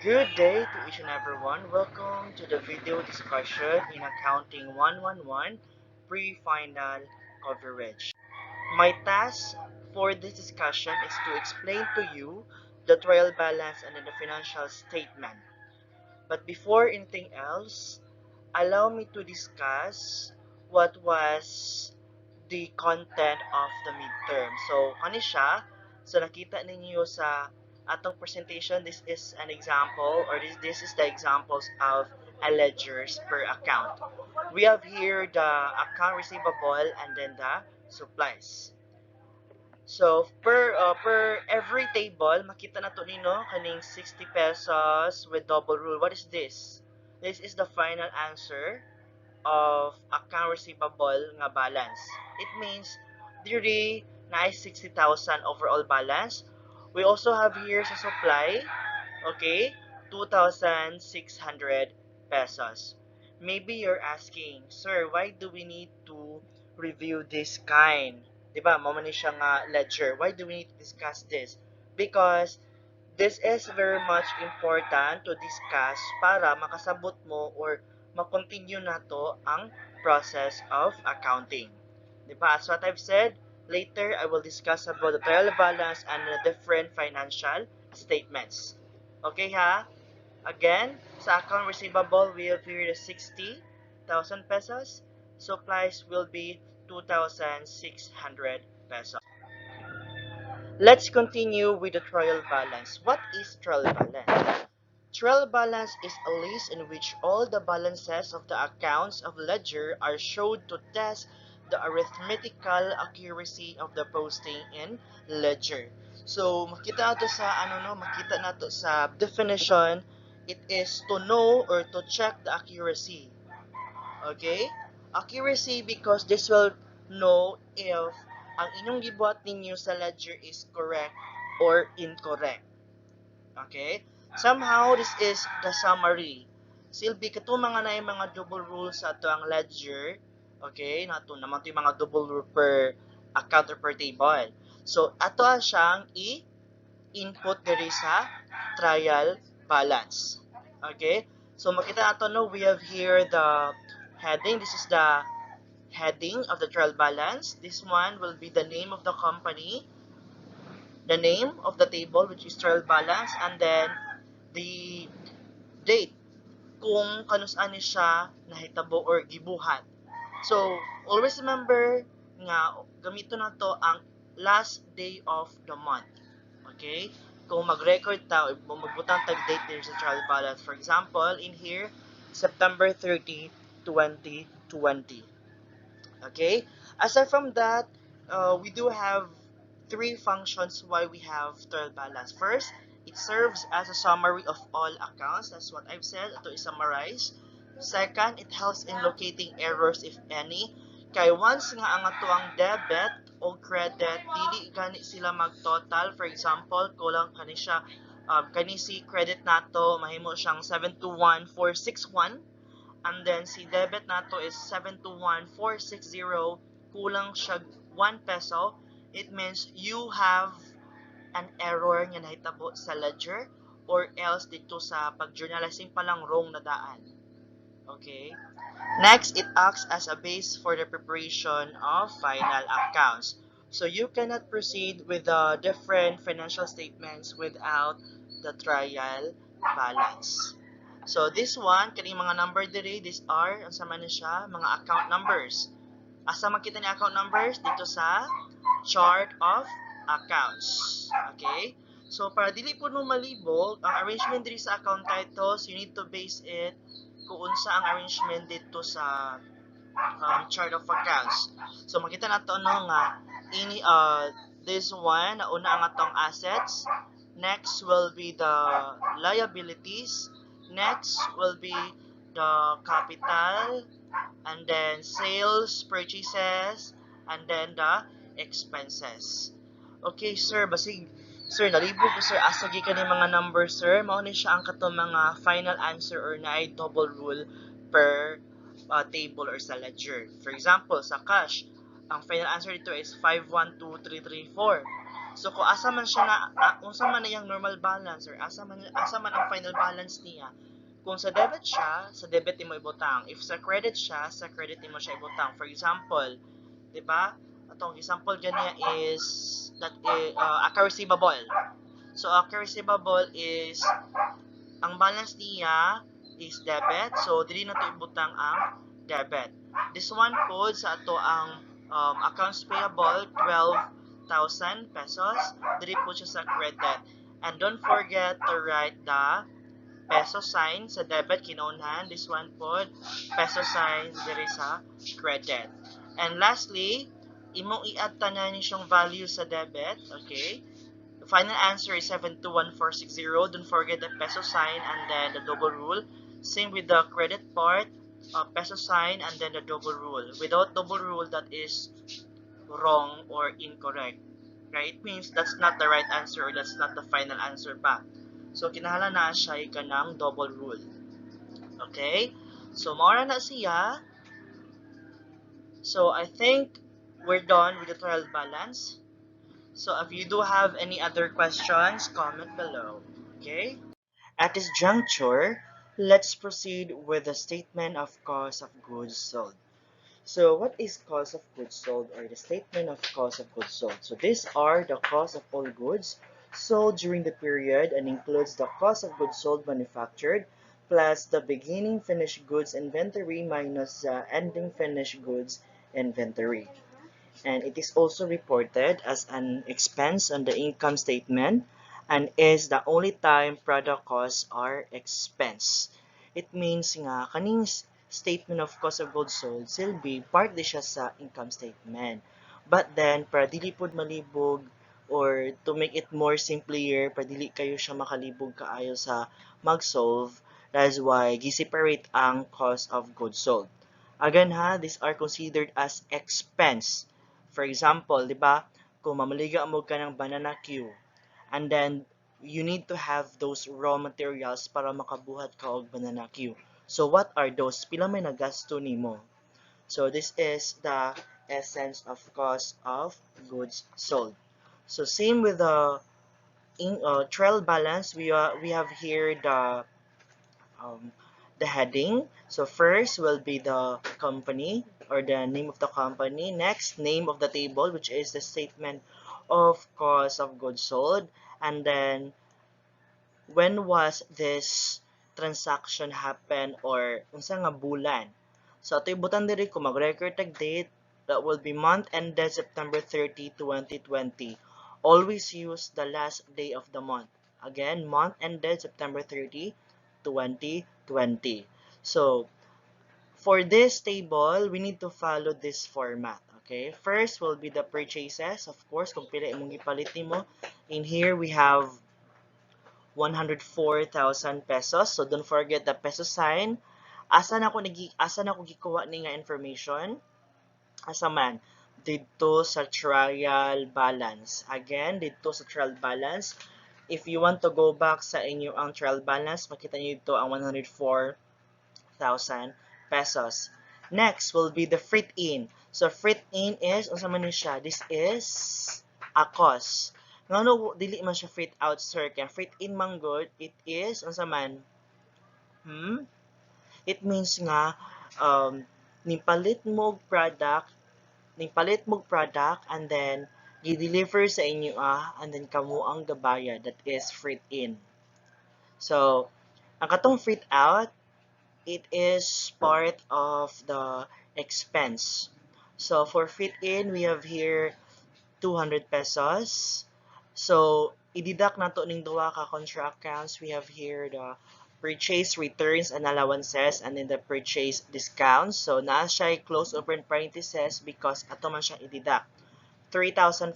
Good day to each and everyone. Welcome to the video discussion in Accounting 111 Pre-Final Coverage. My task for this discussion is to explain to you the trial balance and then the financial statement. But before anything else, allow me to discuss what was the content of the midterm. So, kani siya, so nakita ninyo sa atong presentation, this is an example, or this is the examples of a ledgers per account. We have here the account receivable and then the supplies. So, per every table, makita na to nino kaning 60 pesos with double rule. What is this? This is the final answer of account receivable nga balance. It means diri na 60,000 overall balance. We also have here sa supply, okay, 2,600 pesos. Maybe you're asking, sir, why do we need to review this kind? Diba, mama ni siya nga ledger. Why do we need to discuss this? Because this is very much important to discuss para makasabot mo or makontinue na to ang process of accounting. Diba? As what I've said, later I will discuss about the trial balance and the different financial statements. Okay ha? Again, sa account receivable will be the 60,000 pesos. Supplies will be 2,600 pesos. Let's continue with the trial balance. What is trial balance? Trial balance is a list in which all the balances of the accounts of ledger are showed to test the arithmetical accuracy of the posting in ledger. So, makita nato sa makita nato sa definition, it is to know or to check the accuracy. Okay? Accuracy because this will know if ang inyong gibuhat ninyo sa ledger is correct or incorrect. Okay? Somehow, this is the summary. Silbi, kato mga na yung mga double rules sa ato ang ledger. Okay? Nato naman ito yung mga double rule per account or per table. So, ato siyang i-input diri sa trial balance. Okay? So, makita nato no, we have here the heading. This is the heading of the trial balance. This one will be the name of the company, the name of the table, which is trial balance, and then the date kung kanus-an ni siya nahitabo or gibuhat. So, always remember nga gamito na to ang last day of the month. Okay? Kung mag-record ta, magbutang tag-date din sa trial balance. For example, in here, September 30, 2020. Okay? Aside from that, we do have three functions why we have trial balance. First, it serves as a summary of all accounts. That's what I've said. Ito is summarize. Second, it helps in locating errors if any. Kay once nga ang ato ang debit o credit, dili gani sila mag-total. For example, kulang kani siya, kani si credit nato, mahimo siyang 721,461. And then si debit nato is 721,460, kulang siya 1 peso. It means you have an error nga nahitabo sa ledger or else dito sa pag-journalizing pa lang wrong na daan. Okay? Next, it acts as a base for the preparation of final accounts. So you cannot proceed with the different financial statements without the trial balance. So this one, kani mga number diri, these are, ang sama na siya, mga account numbers. Asa makita ni account numbers? Dito sa chart of accounts. Okay? So para dili po no malibog, ang arrangement diri sa account titles, you need to base it kung unsa ang arrangement dito sa chart of accounts. So makita nato no nga ini this one una ang atong assets, next will be the liabilities, next will be the capital, and then sales, purchases, and then the expenses. Okay, sir, basig sir, nalibog ko sir, asa gikan ni mga numbers sir, mao ni siya ang katong mga final answer or naay double rule per table or sa ledger. For example, sa cash, ang final answer dito is 512334. So kung asa man siya na unsa man na yung normal balance or asa man ang final balance niya, kung sa debit siya, sa debit mo ibutang. If sa credit siya, sa credit mo siya ibutang. For example, 'di ba? Atong example ganiya is that account receivable. So account receivable is ang balance niya is debit. So dili na to ibutang ang debit. This one po sa ato ang accounts payable 12,000 pesos. Dili po siya sa credit. And don't forget to write the peso sign sa debit kinaunahan. This one po peso sign diri sa credit. And lastly, imong i-add tanan siyang value sa debit, okay? The final answer is 721460. Don't forget the peso sign and then the double rule. Same with the credit part, peso sign and then the double rule. Without double rule, that is wrong or incorrect. Right? It means that's not the right answer or that's not the final answer pa. So, kinahanglan na siya ka ng double rule. Okay? So, maura na siya. So, I think we're done with the trial balance. So if you do have any other questions, comment below. Okay? At this juncture, let's proceed with the statement of cost of goods sold. So what is cost of goods sold or the statement of cost of goods sold? So these are the cost of all goods sold during the period and includes the cost of goods sold manufactured plus the beginning finished goods inventory minus the ending finished goods inventory. And it is also reported as an expense on the income statement and is the only time product costs are expense. It means nga kaning statement of cost of goods sold silbi part di siya sa income statement. But then para dili pud malibog or to make it more simpler, para dili kayo siya makalibog kaayo sa mag-solve, that's why gi-separate ang cost of goods sold. Again ha, these are considered as expense. For example, di ba, kung mamaliga mo ka ng banana Q, and then you need to have those raw materials para makabuhat ka og banana Q. So what are those? Pila may nagasto nimo? So this is the essence of cost of goods sold. So same with the trial balance, we have here um, the heading. So first will be the company or the name of the company. Next, name of the table, which is the statement of cost of goods sold. And then, when was this transaction happen or unsa nga bulan? So ito ibutan diri ko mag-record tag date, that will be month ended September 30, 2020. Always use the last day of the month. Again, month ended September 30, 2020. So, for this table, we need to follow this format. Okay? First will be the purchases. Of course, kung pila imong gipalit nimo. In here, we have 104,000 pesos. So, don't forget the peso sign. Asa na ko gikuha ni nga information? Asa man? Dito sa trial balance. Again, dito sa trial balance. If you want to go back sa inyo ang trial balance, makita niyo dito ang 104,000 pesos. Next will be the freight in. So freight in is unsa man ni siya? This is a cost. Ngano dili man siya freight out sir? Kaya freight in man good, it is unsa man? It means nga nipalit mo product and then gi-deliver sa inyo and then kamo ang gabayad, that is freight in. So ang katong freight out, it is part of the expense. So for freight in, we have here 200 pesos. So i-deduct nato ning duha ka contra accounts. We have here the purchase returns and allowances and then the purchase discounts. So naa siya close open parentheses because ato man siyang i-deduct. 3,500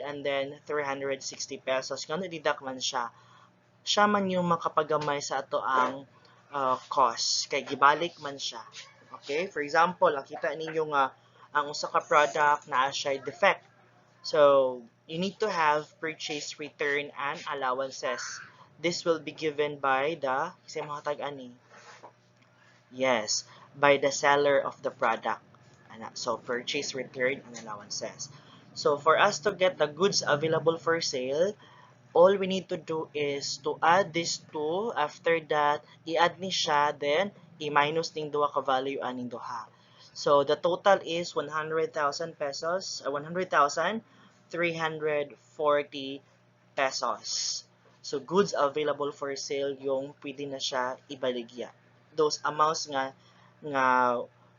and then 360 pesos. Ngano i-deduct man siya? Siya man yung makapagamay sa ato ang cost kay gibalik man siya. Okay? For example, nakita ninyo nga ang usa ka product na siya defect. So, you need to have purchase return and allowances. This will be given by the kasi mahatag ani. Yes, by the seller of the product. So, purchase return and allowances. So for us to get the goods available for sale, all we need to do is to add these two. After that, i-add ni siya, then i-minus ning duha ka value aning duha. So the total is 100,000 pesos, 100,340 pesos. So goods available for sale yung pwede na siya ibaligya. Those amounts nga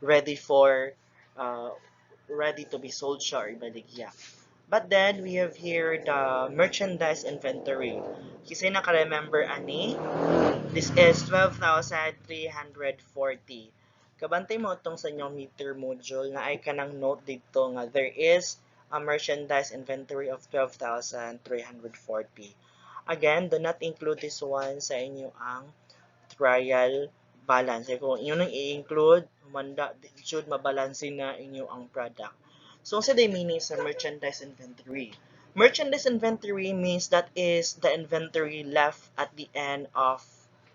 ready for uh, ready to be sold siya or ibaligya. But then we have here the merchandise inventory. Kasi naka-remember ani, this is 12,340. Kabantay mo itong sa inyong meter module na ay kanang note dito nga there is a merchandise inventory of 12,340. Again, do not include this one sa inyo ang trial balance. Kung inyo nang i-include, humanda, should mabalansin na inyo ang product. So, sa day meaning sa merchandise inventory. Merchandise inventory means that is the inventory left at the end of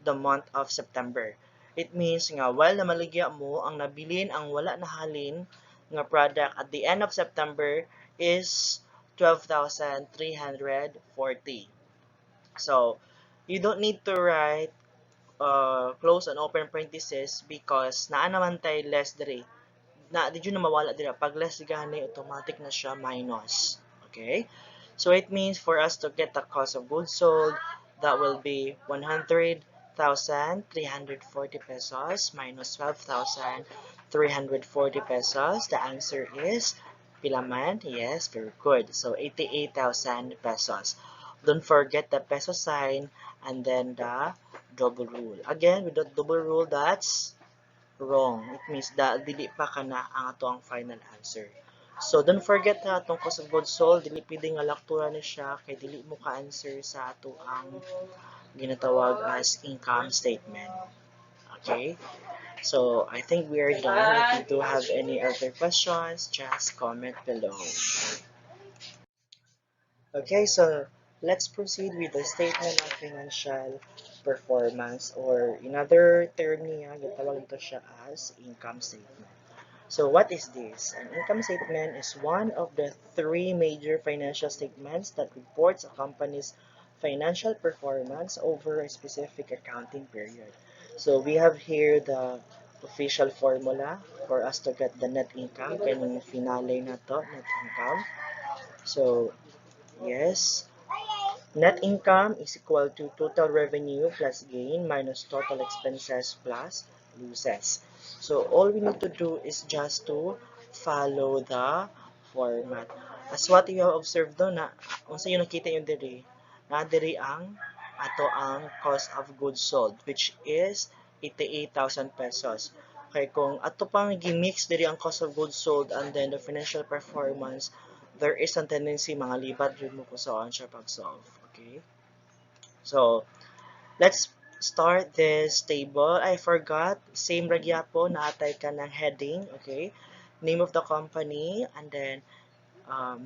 the month of September. It means nga, while namaligya mo, ang nabilin, ang wala na halin nga product at the end of September is 12,340. So, you don't need to write close and open parenthesis because naa naman tayo less dire. Di yun na mawala dire. Pag less gani, automatic na siya minus. Okay? So it means for us to get the cost of goods sold, that will be 100,340 pesos minus 12,340 pesos. The answer is Pilaman. Yes, very good. So 88,000 pesos. Don't forget the peso sign and then the double rule. Again, with the double rule, that's wrong. It means that dili pa kana ang ato ang final answer. So, don't forget na atong cost of goods sold, dili pwede nga laktura ni siya kay dili mo ka-answer sa ato ang ginatawag as income statement. Okay? So, I think we are done. If you do have any other questions, just comment below. Okay, so let's proceed with the statement of financial performance or in other term niya, gitawag ito siya as income statement. So what is this? An income statement is one of the three major financial statements that reports a company's financial performance over a specific accounting period. So we have here the official formula for us to get the net income. Kaning finale na to, net income. So yes, net income is equal to total revenue plus gain minus total expenses plus losses. So all we need to do is just to follow the format. As what you have observed do na, kung sa iyo nakita yung diri, na diri ang ato ang cost of goods sold which is 88,000 pesos. Okay, kung ato pang gimix diri ang cost of goods sold and then the financial performance, there is a tendency mga libat rin mo kung saan siya pag-solve. Okay? So, let's start this table. I forgot, same ragya po, naatay ka ng heading. Okay? Name of the company, and then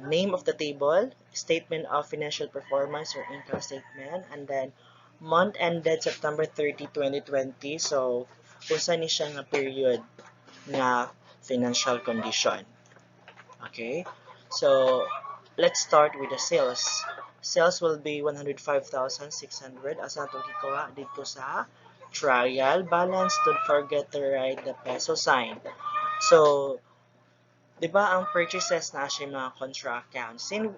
name of the table, statement of financial performance or income statement, and then month ended September 30, 2020. So, kung saan ni siya nga period nga financial condition. Okay? So, let's start with the sales. Sales will be 105,600 as natong gikawa dito sa trial balance. Don't forget to write the peso sign. So, di ba ang purchases na siya mga contra account. Same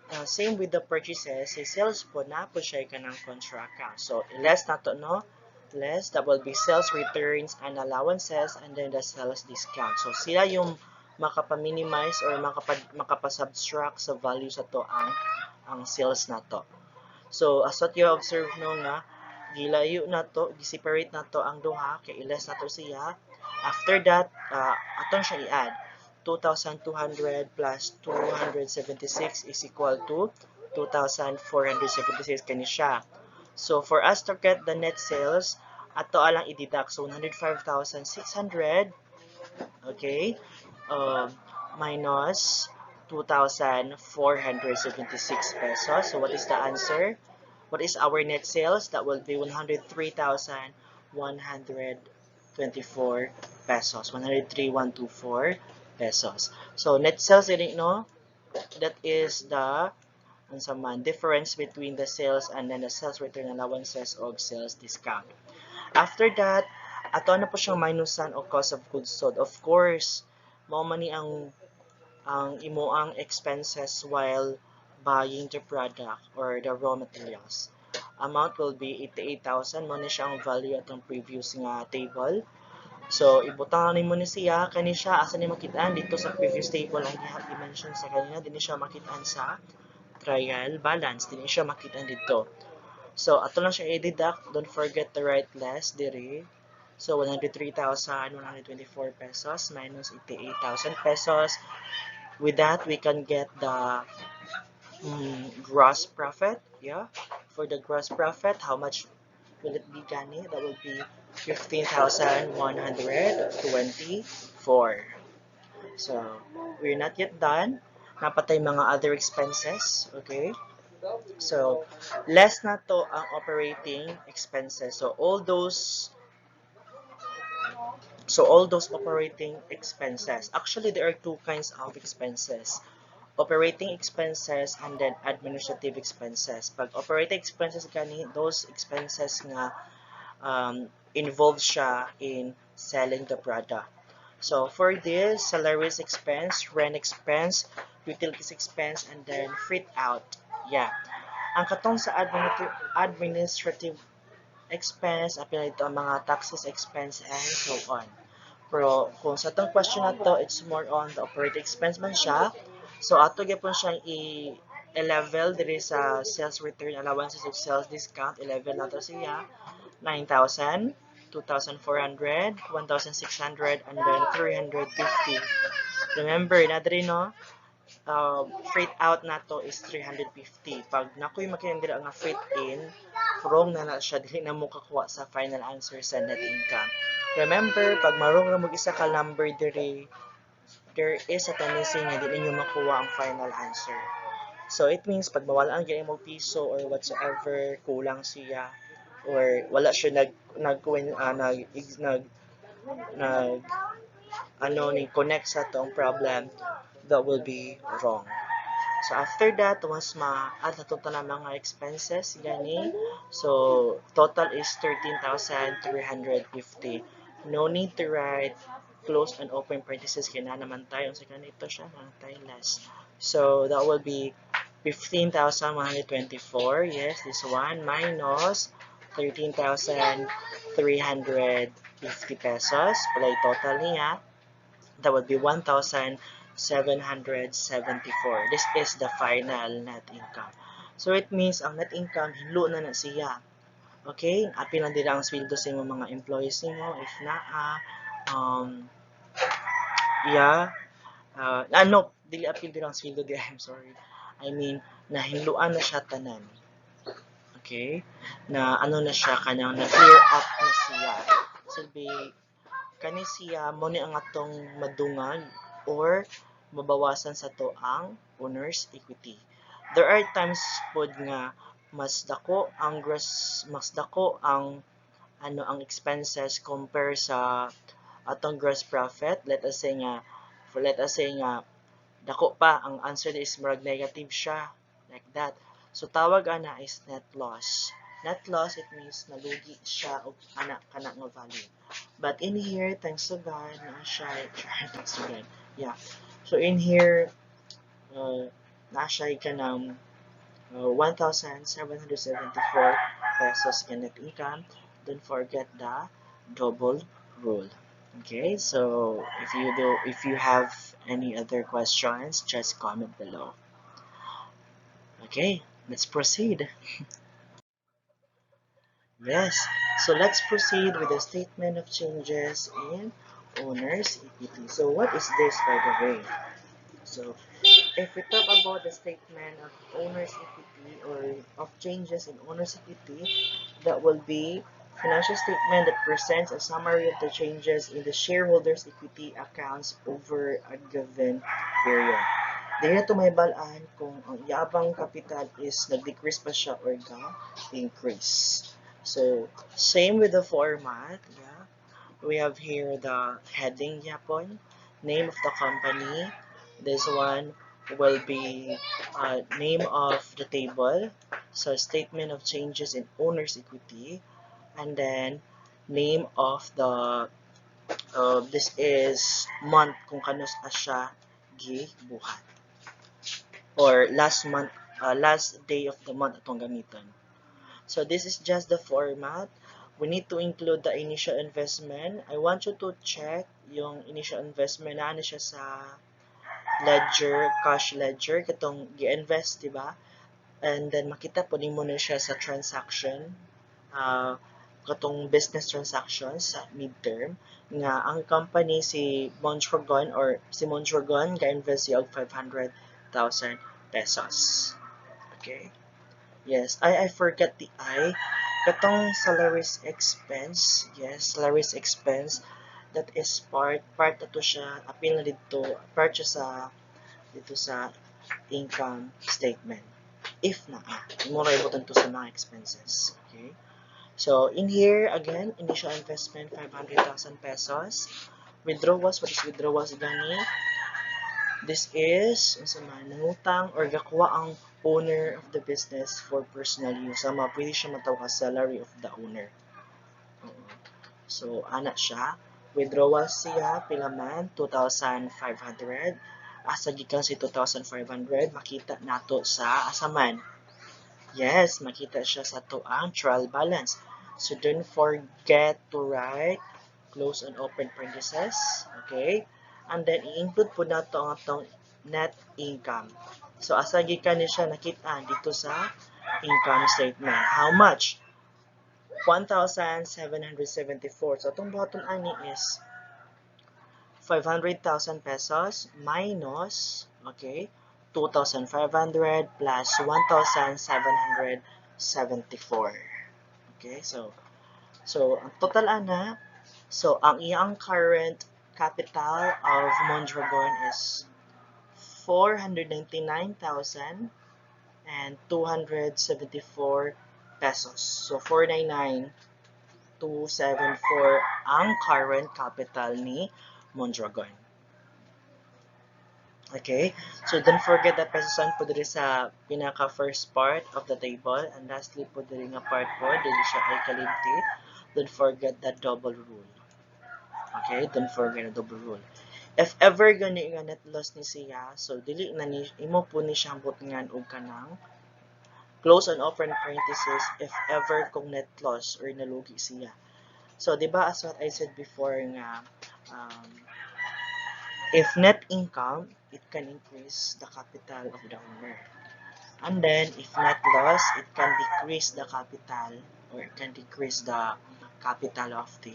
with the purchases, si sales po na po siya ka ng contra account. So, less na to, no? Less, that will be sales returns and allowances and then the sales discount. So, sila yung makapa-minimize or makapa-subtract sa value sa to ang sales na to. So, as what you observe no nga, gilayo na to, gi-separate na to ang duha, kay iles na to siya. After that, atong siya i-add. 2,200 plus 276 is equal to 2,476 kani siya. So, for us to get the net sales, ato alang i-deduct. So, 105,600, okay, minus 2,476 pesos. So, what is the answer? What is our net sales? That will be 103,124 pesos. 103,124 pesos. So, net sales, no? That is the difference between the sales and then the sales return allowances o sales discount. After that, ato na po siyang minusan o cost of goods sold. Of course, mao man ni ang imoang expenses while buying the product or the raw materials. Amount will be 88,000 mo ni siya ang value atong previous nga table. So, ibutang mo ni siya, kani siya, asa ni makitaan dito sa previous table, ang i-mention sa kanina, din siya makitaan sa trial balance, din siya makitaan dito. So, ato lang siya i-deduct, don't forget to write less, diri. So, 103,124 pesos minus 88,000 pesos. With that, we can get the gross profit, yeah. For the gross profit, how much will it be, Gani? That will be 15,124. So, we're not yet done. Napatay mga other expenses, okay? So, less na to ang operating expenses. So all those operating expenses. Actually, there are two kinds of expenses. Operating expenses and then administrative expenses. Pag operating expenses gani, those expenses nga involved siya in selling the product. So for this, salaries expense, rent expense, utilities expense, and then fit out. Yeah. Ang katong sa administrative expense, apil ito ang mga taxes expense and so on. Pero kung sa itong question na to, it's more on the operating expense man siya. So ato gyapon siyang i-level diri sa sales return allowances of sales discount. I-level nato siya 9,000, 2,400, 1,600, and then 350. Remember, na diri no, freight out nato is 350. Pag nakoy makinindira nga freight in, wrong na siya, dili na mo kakuha sa final answer sa net income. Remember, pag marong na mag-isa ka number diri, there is a tendency nga di ninyo makuha ang final answer. So it means pag mawalaan gyud mo piso or whatsoever, kulang siya or wala siya nag ni connect sa tong problem, that will be wrong. So after that, once ma-add na total na mga expenses gani, so total is 13,350. No need to write close and open parentheses kaya naman tayo sa ganito siya tayo less. So that will be 15,124. Yes, this one minus 13,350 pesos. Play total niya. That would be 1,774. This is the final net income. So it means ang net income hinlo na siya. Okay? Apil lang dira ang sweldo sa imong mga employees nimo if naa no, dili apil dira ang sweldo di, I'm sorry. I mean, nahinluan na siya tanan. Okay? Na ano na siya kanang na-clear up na siya. Silbi kani siya mo ni ang atong madungag or mabawasan sa to ang owner's equity. There are times pod nga mas dako ang ang expenses compare sa atong gross profit. Let us say nga dako pa ang answer is murag negative siya like that. So tawag ana is net loss. Net loss, it means nalugi siya og kana nga value. But in here, thanks to God, thanks to God. Yeah. So in here, na-siya ka ng 1,774 pesos in net income. Don't forget the double rule. Okay, so if you have any other questions, just comment below. Okay, let's proceed. Yes, so let's proceed with the statement of changes in owner's equity. So what is this, by the way? So if we talk about the statement of owner's equity or of changes in owner's equity, that will be financial statement that presents a summary of the changes in the shareholders' equity accounts over a given period. Dili to may balaan kung ang yabang capital is nag-decrease pa siya or ga-increase. So, same with the format, yeah. We have here the heading yapon, name of the company, this one, will be name of the table, so statement of changes in owner's equity, and then name of the this is month kung kano siya gibuhat, or last month, last day of the month atong gamiton. So this is just the format. We need to include the initial investment. I want you to check yung initial investment na siya sa ledger, cash ledger, katong gi-invest, di ba? And then makita po mo na siya sa transaction, katong business transactions sa midterm, nga ang company si Mondragon or si Mondragon ga-invest siya og 500,000 pesos. Okay? Yes, I forgot the I. Katong salaries expense, yes, salaries expense, that is part na to siya, apil na dito, part siya sa, dito sa income statement. If na, mo na ibutan to sa mga expenses. Okay? So, in here, again, initial investment, 500,000 pesos. Withdrawals, what is withdrawals gani? This is, nangutang or gakuha ang owner of the business for personal use. Sama, pwede siya matawag salary of the owner. So, anak siya. Withdrawal siya, pila man, 2,500. Asa gikan si 2,500, makita nato sa asaman. Yes, makita siya sa tuang trial balance. So, don't forget to write close and open parentheses. Okay? And then, i-include po na ito ang atong net income. So, asa gikan ni siya nakita dito sa income statement. How much? 1,774. So, itong bottom ani is 500,000 pesos minus, okay, 2,500 plus 1,774. Okay, so ang total ana, so ang iyang current capital of Mondragon is 499,274 pesos. So 499,274 ang current capital ni Mondragon. Okay, so don't forget that pesosan po diri sa pinaka first part of the table, and lastly po diri nga part po diri siya ay kalimti. Don't forget that double rule. Okay, don't forget the double rule. If ever gani nga net loss ni siya, so dili na ni imo po ni siyang butingan og kanang close and open parenthesis if ever kung net loss or nalugi siya. So di ba as what I said before nga if net income, it can increase the capital of the owner. And then, if net loss, it can decrease the capital or it can decrease the capital of the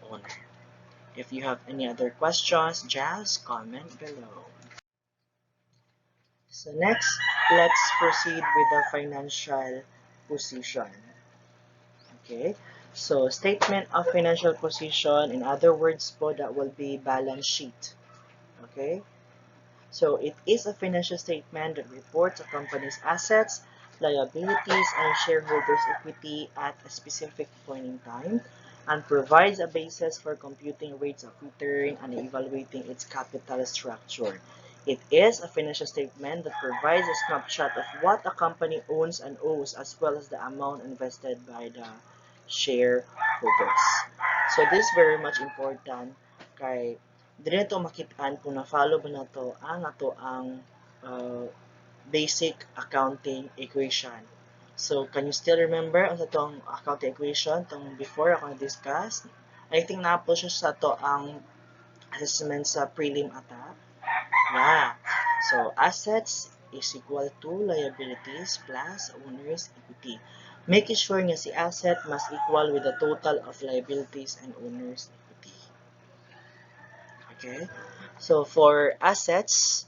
owner. If you have any other questions, just comment below. So next, let's proceed with the financial position. Okay, so statement of financial position, in other words po, that will be balance sheet. Okay, so it is a financial statement that reports a company's assets, liabilities, and shareholders' equity at a specific point in time, and provides a basis for computing rates of return and evaluating its capital structure. It is a financial statement that provides a snapshot of what a company owns and owes, as well as the amount invested by the shareholders. So this is very much important kay dili na to makitaan kung na-follow ba na to ang basic accounting equation. So, can you still remember ang itong accounting equation itong before ako na-discuss? I think na po siya sa to ang assessment sa prelim ata. Yeah. So, assets is equal to liabilities plus owner's equity. Making sure nga si asset must equal with the total of liabilities and owner's equity. Okay? So, for assets,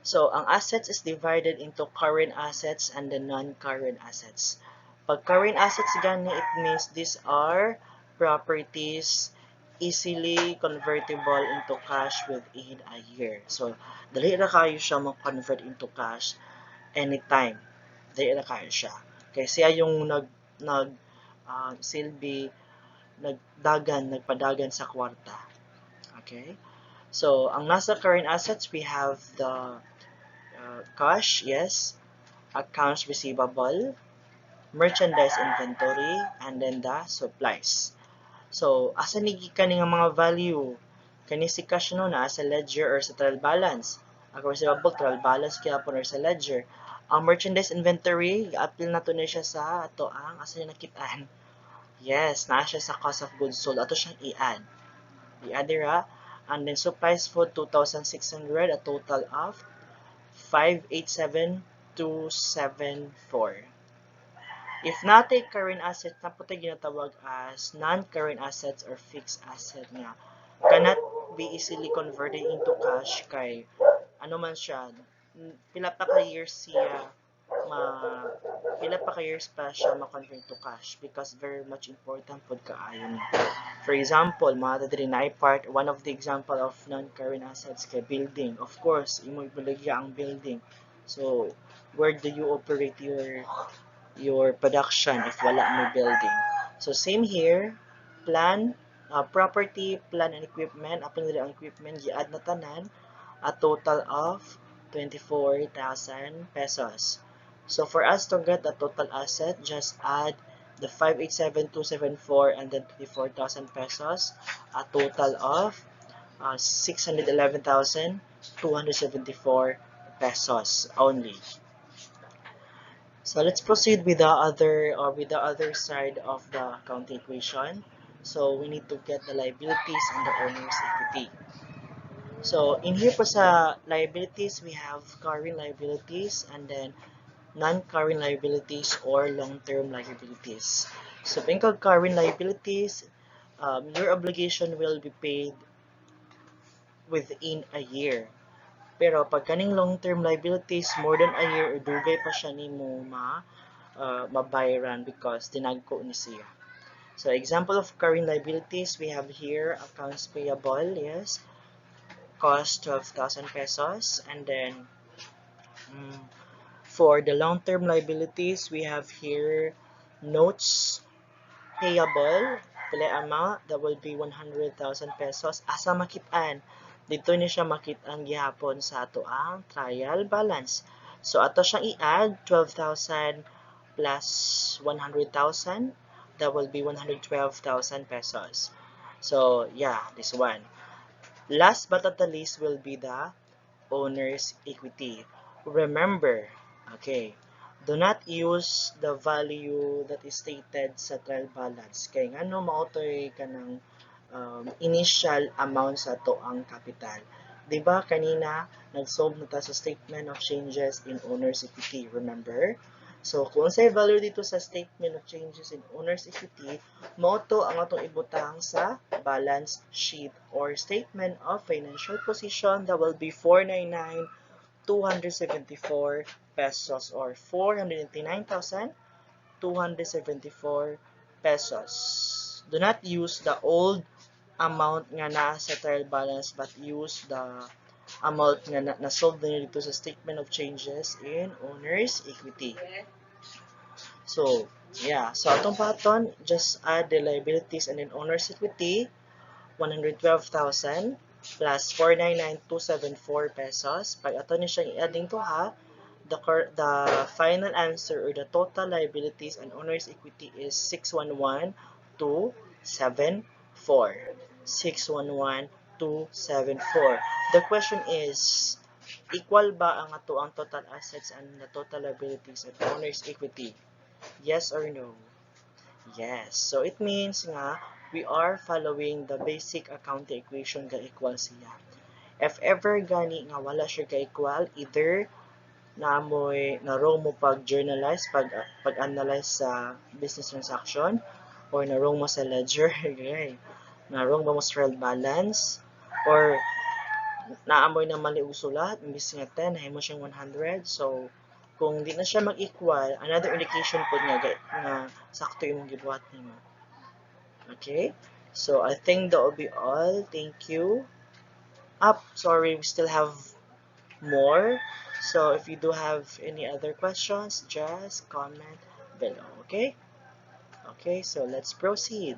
so ang assets is divided into current assets and the non-current assets. Pag current assets gani, it means these are properties easily convertible into cash within a year. So, dali na kayo siya mag-convert into cash anytime. Dali na kayo siya. Kaya siya yung silbi, nagpadagan sa kwarta. Okay? So, ang nasa current assets, we have the cash, yes, accounts receivable, merchandise inventory, and then the supplies. So, asa ni gikan nga mga value? Kani si cash no na sa ledger or sa trial balance. Ang receivable trial balance kaya po or sa ledger. Ang merchandise inventory, i-appeal na to na siya sa ato ang asa niya nakitaan. Yes, naa siya sa cost of goods sold. Ato siyang i-add. I-add dira. And then supplies for 2,600, a total of 587,274. If natin current asset na po tayo ginatawag as non-current assets or fixed asset nga cannot be easily converted into cash kay ano man siya pila pa ka years siya ma pila pa ka years pa siya ma-convert to cash because very much important pod kaayo ni. For example, mga diri na part one of the example of non-current assets kay building. Of course, imo ibaligya ang building. So, where do you operate your production if wala mo building? So same here, plan, property, plant and equipment, upon ang equipment, i-add na tanan, a total of 24,000 pesos. So for us to get the total asset, just add the 587,274 and then 24,000 pesos, a total of 611,274 pesos only. So let's proceed with the other side of the accounting equation. So we need to get the liabilities and the owner's equity. So in here po sa liabilities, we have current liabilities and then non-current liabilities or long-term liabilities. So think of current liabilities, your obligation will be paid within a year. Pero pag kaning long-term liabilities, more than a year or dugay pa siya nimo mabayaran because tinagko ni siya. So example of current liabilities, we have here accounts payable, yes, cost 12,000 pesos, and then for the long-term liabilities, we have here notes payable, pila amount, that will be 100,000 pesos. Asa makitaan? Dito ni siya makitang gihapon sa ato ang trial balance. So ato siyang i-add 12,000 plus 100,000, that will be 112,000 pesos. So yeah, this one. Last but not the least will be the owner's equity. Remember, okay, do not use the value that is stated sa trial balance. Kaya nga no, mautoy ka ng initial amount sa to ang capital. Diba kanina, nag-solve na ta sa statement of changes in owner's equity. Remember? So, kung sa'y value dito sa statement of changes in owner's equity, mauto ang atong ibutang sa balance sheet or statement of financial position that will be 499,274 pesos or 489,274 pesos. Do not use the old amount nga naa sa trial balance but use the amount nga na-solve na dito sa statement of changes in owner's equity. So, yeah. So, atong paton, just add the liabilities and then owner's equity, 112,000 plus 499,274 pesos. Pag ato ni siyang i-adding to ha, the final answer or the total liabilities and owner's equity is 611,274. 611,274. The question is, equal ba ang ato ang total assets and the total liabilities and owner's equity? Yes or no? Yes. So it means nga we are following the basic accounting equation ga equal siya. If ever gani nga wala siya ga equal, either naamoy narong mo pag-journalize, pag-analyze sa business transaction, or narong mo sa ledger, narong mo sa trial balance, or naamoy na mali og sulat, imbis nga 10, nahimo siyang 100. So, kung di na siya mag-equal, another indication po nga sakto yung gibuhat nimo. Okay? So, I think that will be all. Thank you. Sorry, we still have more. So if you do have any other questions, just comment below, okay? Okay, so let's proceed.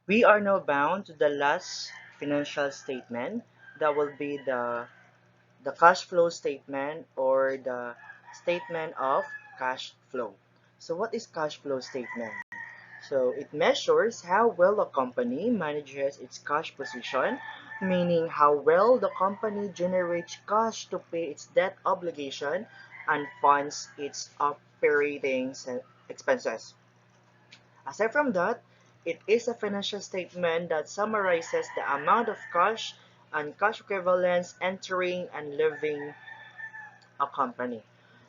We are now bound to the last financial statement. That will be the the cash flow statement or the statement of cash flow. So what is cash flow statement? So it measures how well a company manages its cash position, meaning how well the company generates cash to pay its debt obligation and funds its operating expenses. Aside from that, it is a financial statement that summarizes the amount of cash and cash equivalents entering and leaving a company.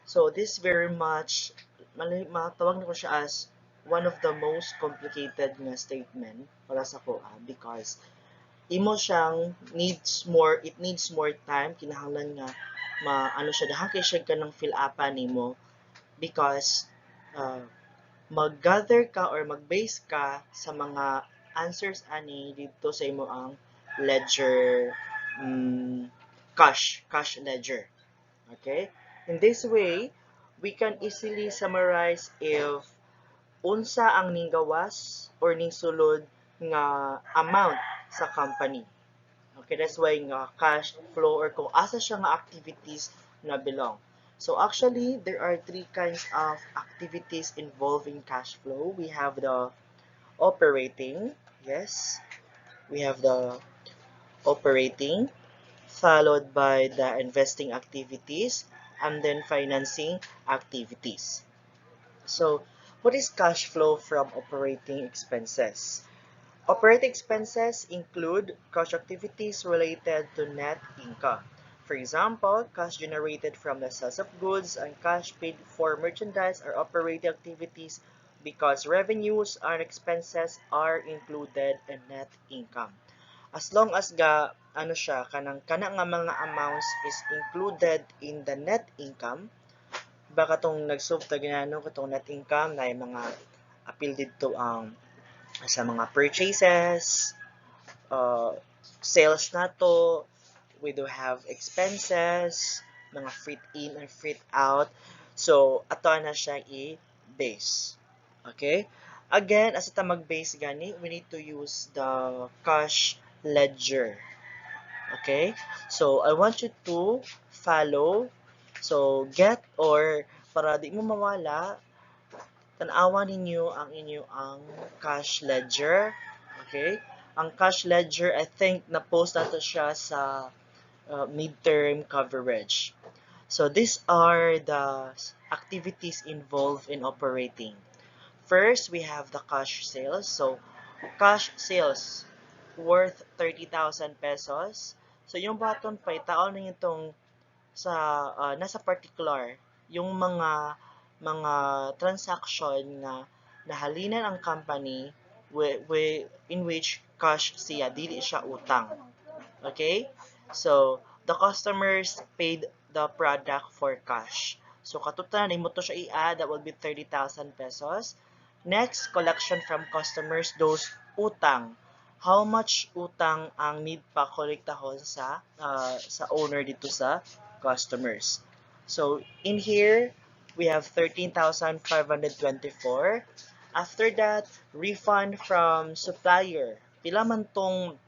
So this very much, matawag na ko siya as one of the most complicated na statement para sa ko because imo siyang it needs more time, kinahanglan nga ano siya, dahang kay siya ka ng fill upan nimo because uh, mag-gather ka or mag-base ka sa mga answers ani dito sa imo ang ledger, um, cash ledger. Okay? In this way, we can easily summarize if unsa ang ninggawas or ningsulod nga amount sa company. Okay, that's why nga cash flow or kung asa siya nga activities na belong. So actually, there are three kinds of activities involving cash flow. We have the operating, yes, we have the operating, followed by the investing activities, and then financing activities. So, what is cash flow from operating expenses? Operating expenses include cash activities related to net income. For example, cash generated from the sales of goods and cash paid for merchandise are operating activities because revenues and expenses are included in net income. As long as ano siya kana nga mga amounts is included in the net income, baka tong nag-solve ta ginano katong net income na mga appeal dito ang sa mga purchases, uh, sales nato, we do have expenses, mga fit in and fit out. So, ato na siya i-base. Okay? Again, as ita mag-base gani, we need to use the cash ledger. Okay? So, I want you to follow. So, get or para di mo mawala, tanawa ninyo ang ang cash ledger. Okay? Ang cash ledger, I think na-post nato siya sa midterm coverage. So these are the activities involved in operating. First, we have the cash sales. So cash sales worth 30,000 pesos. So yung button pa itaon na itong sa nasa particular yung mga transaction na nahalinan ang company in which cash siya dili siya utang. Okay? So, the customers paid the product for cash. So, katutan, imo to siya i-add, that will be 30,000 pesos. Next, collection from customers, those utang. How much utang ang need pa kolektahon sa owner dito sa customers. So, in here, we have 13,524. After that, refund from supplier. Pila man tong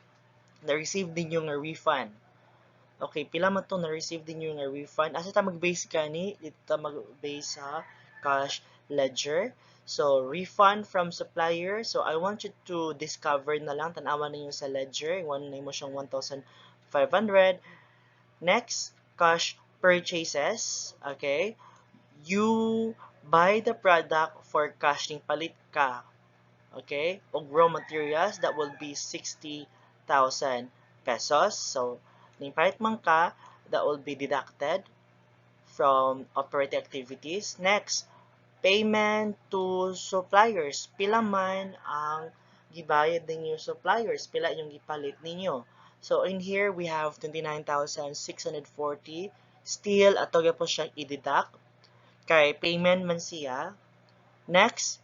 na-receive din yung refund. Okay, pila man to na-receive din yung refund. Asa ta mag-base kani? Dito ta mag-base sa cash ledger. So, refund from supplier. So, I want you to discover na lang. Tanawa ninyo sa ledger. Iwan na mo siyang 1,500. Next, cash purchases. Okay. You buy the product for cash. Ning palit ka. Okay. Og raw materials, that will be 60,000 pesos. So, ning palit man ka, that will be deducted from operating activities. Next, payment to suppliers. Pila man ang gibayad ninyo suppliers, pila yung gipalit ninyo. So in here we have 29,640. Still ato po siyang i-deduct kay payment man siya. Next,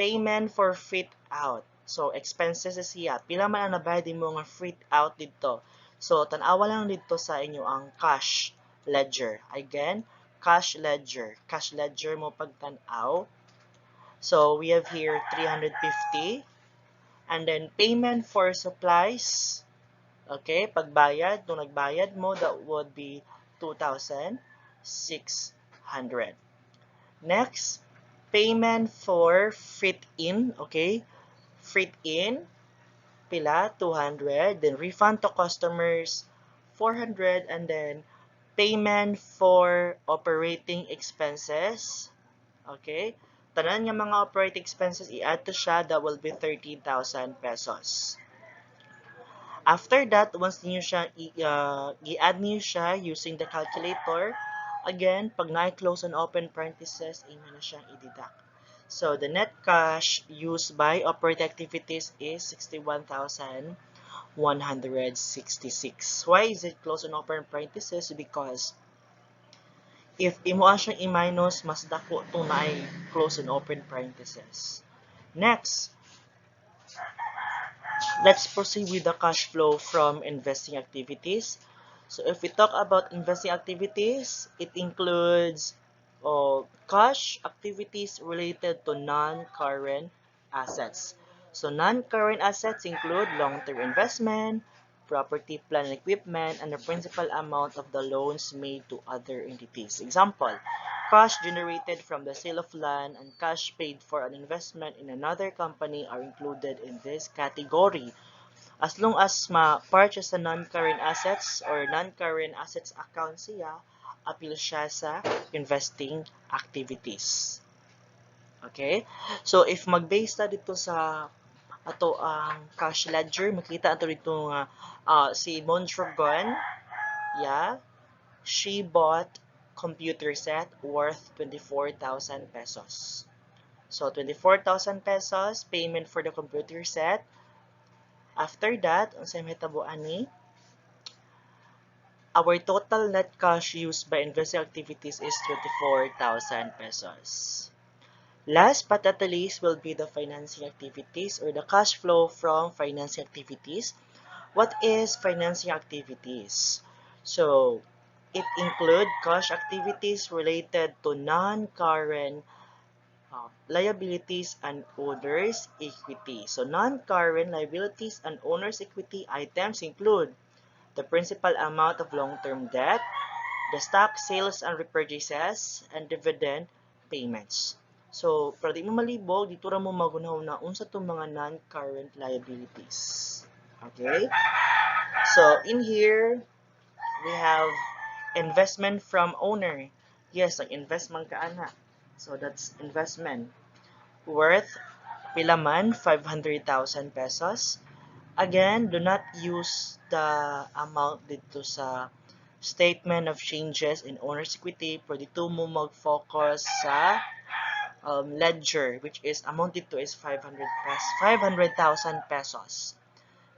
payment for fit out. So expenses siya. Pila man ang nabayad mo nga fit out dito. So tan-awa lang dito sa inyo ang cash ledger. Again, cash ledger. Cash ledger mo pagtan-aw. So we have here 350. And then payment for supplies. Okay, pagbayad, nung nagbayad mo, that would be 2,600. Next, payment for fit-in, okay? Fit-in, pila, 200. Then refund to customers, 400. And then payment for operating expenses, okay? Tanan nga mga operating expenses, i-add to siya, that will be 13,000 pesos. After that, once niyo siya i-add niyo siya using the calculator, again, pag na-close and open parentheses, imo na siyang i-deduct. So, the net cash used by operating activities is 61,166. Why is it close and open parentheses? Because if imo siyang i-minus, mas dako to na ay close and open parentheses. Next, let's proceed with the cash flow from investing activities. So if we talk about investing activities, it includes cash activities related to non-current assets. So non-current assets include long-term investment, property, plant, and equipment, and the principal amount of the loans made to other entities. Example, cash generated from the sale of land and cash paid for an investment in another company are included in this category. As long as ma-purchase sa non-current assets or non-current assets account siya, appeal siya sa investing activities. Okay? So, if mag-base ta dito sa ato ang cash ledger, makita ato dito nga si Mondragon, yeah, she bought computer set worth 24,000 pesos. So, 24,000 pesos payment for the computer set. After that, unsay mahitabo ani? Our total net cash used by investing activities is 24,000 pesos. Last but not the least will be the financing activities or the cash flow from financing activities. What is financing activities? So, it includes cash activities related to non-current liabilities and owners' equity. So, non-current liabilities and owners' equity items include the principal amount of long-term debt, the stock sales and repurchases, and dividend payments. So, para di mo malibog, dito ra mo magunaw na unsa itong mga non-current liabilities. Okay? So, in here, we have investment from owner. Yes, ang investment ka ana. So, that's investment. Worth, pila man, 500,000 pesos. Again, do not use the amount dito sa statement of changes in owner's equity. Pero dito mo mag-focus sa ledger, which is amount dito is 500,000 pesos.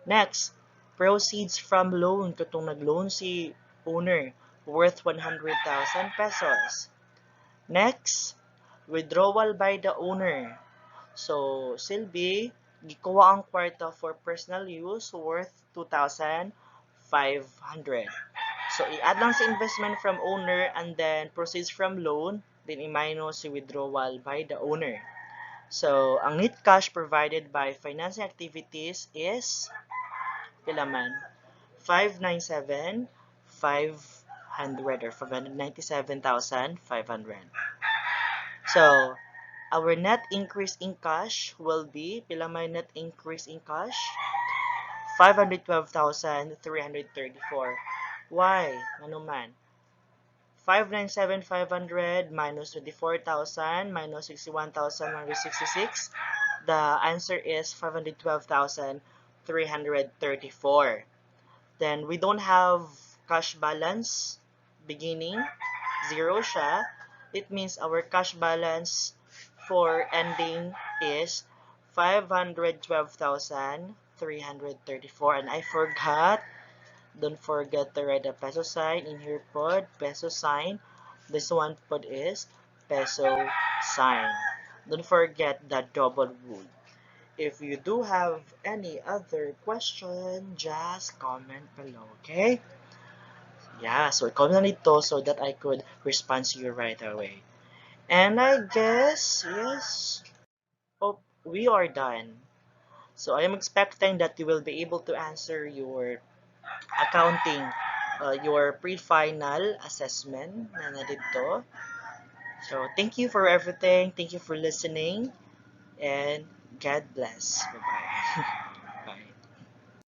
Next, proceeds from loan. Katong nag-loan si owner, worth 100,000 pesos. Next, withdrawal by the owner. So, silbi, gikuha ang kwarta for personal use worth 2,500. So, i-add lang sa investment from owner and then proceeds from loan, then i-minus si withdrawal by the owner. So, ang net cash provided by financing activities is pila man? 597,500 or 597,500. So, our net increase in cash will be, pila may net increase in cash? 512,334. Why? Ano man? 597,500 minus 24,000 minus 61,166. The answer is 512,334. Then, we don't have cash balance beginning. Zero siya. It means our cash balance for ending is 512,334. And I forgot, don't forget to write the peso sign in here pod, peso sign. This one pod is peso sign. Don't forget the double rule. If you do have any other question, just comment below, okay? Yeah, so comment nito so that I could respond to you right away. And I guess, yes, oh, we are done. So I am expecting that you will be able to answer your accounting your pre-final assessment na narito. So, thank you for everything. Thank you for listening. And God bless. Bye-bye.